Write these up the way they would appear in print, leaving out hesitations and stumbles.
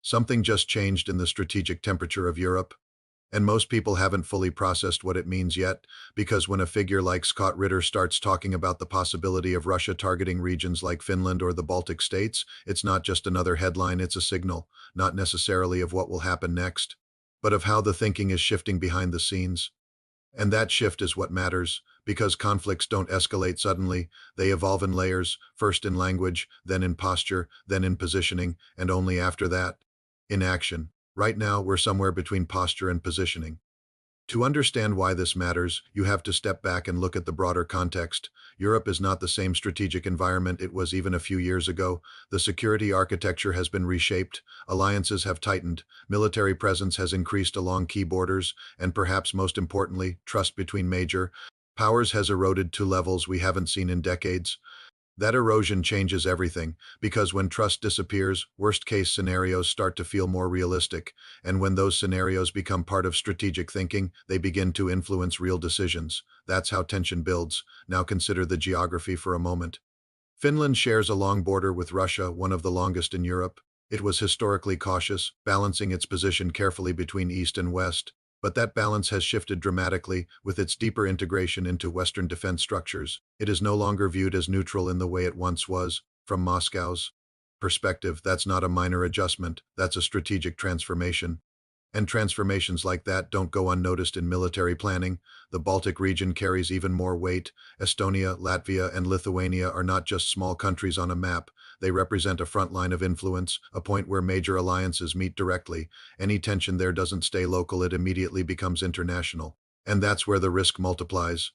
Something just changed in the strategic temperature of Europe, and most people haven't fully processed what it means yet, because when a figure like Scott Ritter starts talking about the possibility of Russia targeting regions like Finland or the Baltic States, it's not just another headline, it's a signal, not necessarily of what will happen next, but of how the thinking is shifting behind the scenes. And that shift is what matters, because conflicts don't escalate suddenly, they evolve in layers, first in language, then in posture, then in positioning, and only after that, in action. Right now, we're somewhere between posture and positioning. To understand why this matters, you have to step back and look at the broader context. Europe is not the same strategic environment it was even a few years ago. The security architecture has been reshaped, alliances have tightened, military presence has increased along key borders, and perhaps most importantly, trust between major powers has eroded to levels we haven't seen in decades. That erosion changes everything, because when trust disappears, worst-case scenarios start to feel more realistic, and when those scenarios become part of strategic thinking, they begin to influence real decisions. That's how tension builds. Now consider the geography for a moment. Finland shares a long border with Russia, one of the longest in Europe. It was historically cautious, balancing its position carefully between East and West. But that balance has shifted dramatically with its deeper integration into Western defense structures. It is no longer viewed as neutral in the way it once was. From Moscow's perspective, that's not a minor adjustment, that's a strategic transformation. And transformations like that don't go unnoticed in military planning. The Baltic region carries even more weight. Estonia, Latvia, and Lithuania are not just small countries on a map. They represent a front line of influence, a point where major alliances meet directly. Any tension there doesn't stay local, it immediately becomes international. And that's where the risk multiplies.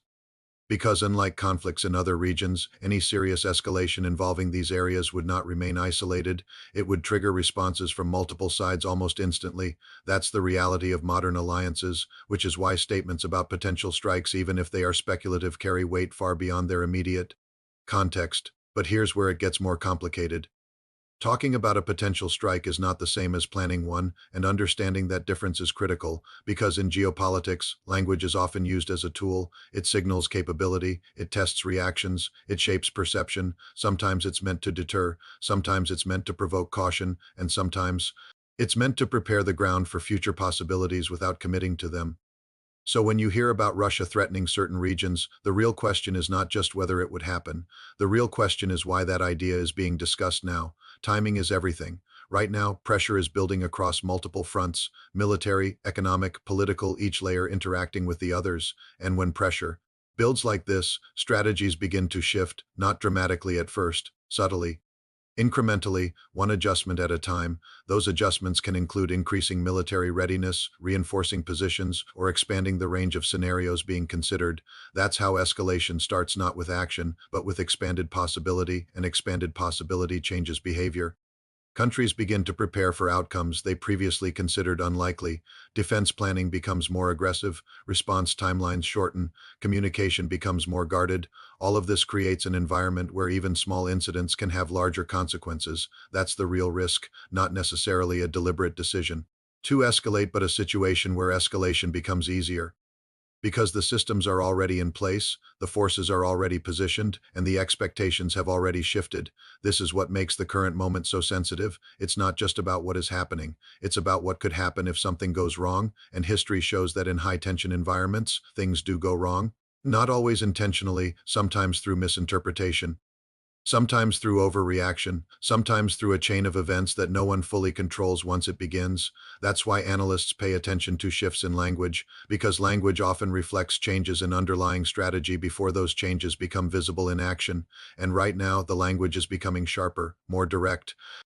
Because unlike conflicts in other regions, any serious escalation involving these areas would not remain isolated. It would trigger responses from multiple sides almost instantly. That's the reality of modern alliances, which is why statements about potential strikes, even if they are speculative, carry weight far beyond their immediate context. But here's where it gets more complicated. Talking about a potential strike is not the same as planning one, and understanding that difference is critical, because in geopolitics, language is often used as a tool. It signals capability, it tests reactions, it shapes perception. Sometimes it's meant to deter, sometimes it's meant to provoke caution, and sometimes it's meant to prepare the ground for future possibilities without committing to them. So when you hear about Russia threatening certain regions, the real question is not just whether it would happen. The real question is why that idea is being discussed now. Timing is everything. Right now, pressure is building across multiple fronts, military, economic, political, each layer interacting with the others. And when pressure builds like this, strategies begin to shift, not dramatically at first, subtly. Incrementally, one adjustment at a time. Those adjustments can include increasing military readiness, reinforcing positions, or expanding the range of scenarios being considered. That's how escalation starts, not with action, but with expanded possibility, and expanded possibility changes behavior. Countries begin to prepare for outcomes they previously considered unlikely. Defense planning becomes more aggressive, response timelines shorten, communication becomes more guarded. All of this creates an environment where even small incidents can have larger consequences. That's the real risk, not necessarily a deliberate decision to escalate, but a situation where escalation becomes easier. Because the systems are already in place, the forces are already positioned, and the expectations have already shifted. This is what makes the current moment so sensitive. It's not just about what is happening. It's about what could happen if something goes wrong, and history shows that in high-tension environments, things do go wrong. Not always intentionally, sometimes through misinterpretation. Sometimes through overreaction, sometimes through a chain of events that no one fully controls once it begins. That's why analysts pay attention to shifts in language, because language often reflects changes in underlying strategy before those changes become visible in action. And right now, the language is becoming sharper, more direct,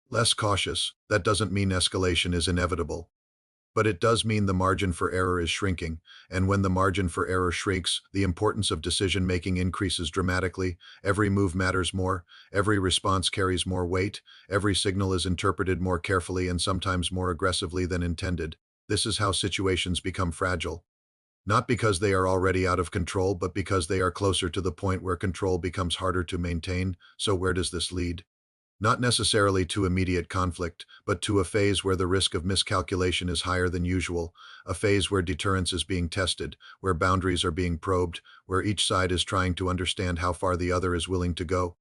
less cautious. That doesn't mean escalation is inevitable. But it does mean the margin for error is shrinking, and when the margin for error shrinks, the importance of decision-making increases dramatically. Every move matters more, every response carries more weight, every signal is interpreted more carefully and sometimes more aggressively than intended. This is how situations become fragile. Not because they are already out of control, but because they are closer to the point where control becomes harder to maintain. So where does this lead? Not necessarily to immediate conflict, but to a phase where the risk of miscalculation is higher than usual, a phase where deterrence is being tested, where boundaries are being probed, where each side is trying to understand how far the other is willing to go.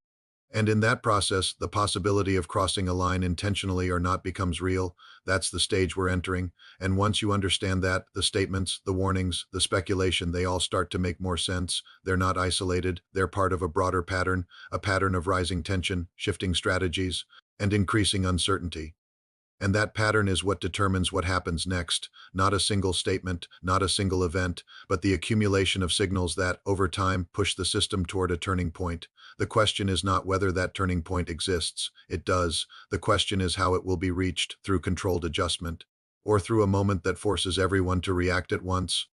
And in that process, the possibility of crossing a line intentionally or not becomes real. That's the stage we're entering. And once you understand that, the statements, the warnings, the speculation, they all start to make more sense. They're not isolated. They're part of a broader pattern, a pattern of rising tension, shifting strategies, and increasing uncertainty. And that pattern is what determines what happens next, not a single statement, not a single event, but the accumulation of signals that, over time, push the system toward a turning point. The question is not whether that turning point exists. It does. The question is how it will be reached, through controlled adjustment, or through a moment that forces everyone to react at once.